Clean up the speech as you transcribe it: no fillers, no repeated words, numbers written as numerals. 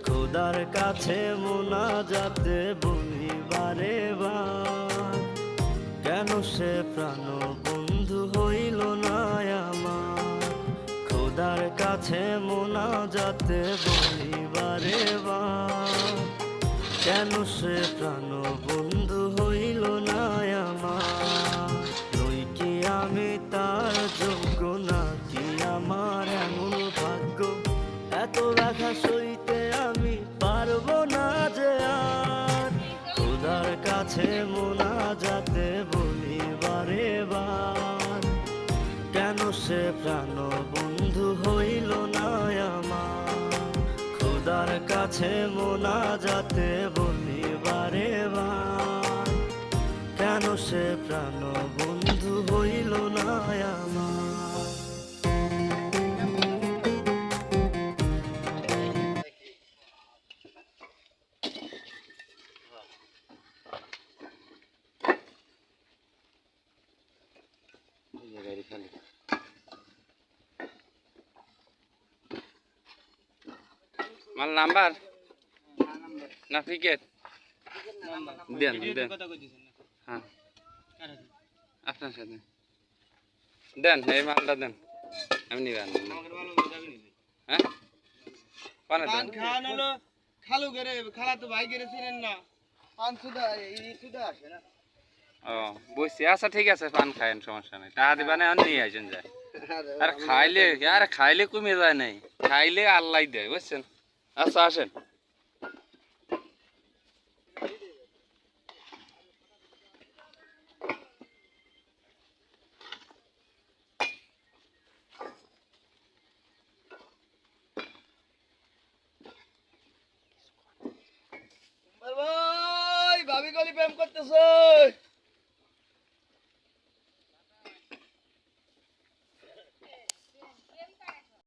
খোদার কাছে মোনাজাতে বলি বারে বার, কেন সে প্রাণ বন্ধু হইল না আমার। খোদার কাছে মোনাজাতে বলি বারে বার, কেন সে প্রাণ বন্ধু হইল না আমার। নই কি আমি তার যোগ্য, নাকি আমার এমন ভাগ্য, এত ব্যথা সইতে আমি পারবো না যে আর। খোদার কাছে মোনাজাতে বলি বারে বার, কেন সে প্রাণ বন্ধু হইল না আমার। খোদার কাছে মোনাজাতে বলি বারে বার, কেন সে প্রাণ বন্ধু হইল না আমার। মাল নাম্বার না ক্রিকেট দেন দেন, হ্যাঁ আপনার সাথে দেন, এই মালটা দেন, আমি নিবেন। হ্যাঁ পানে দেন। খান হলো খালু গেরে, খালা তো ভাই গেরে চিনেন না, পান সুদা এই সুদা আসে না। ও বুঝছি, আচ্ছা ঠিক আছে, পান খায়েন, সমস্যা নেই, টাকা দিবানে আর নিয়ে আসেন যায়। আর খাইলে কমে যায় নাই, খাইলে আল্লাহ দেয়, বুঝছেন। আচ্ছা আসেন। ভাই ভাবি গলি প্রেম করতেছো?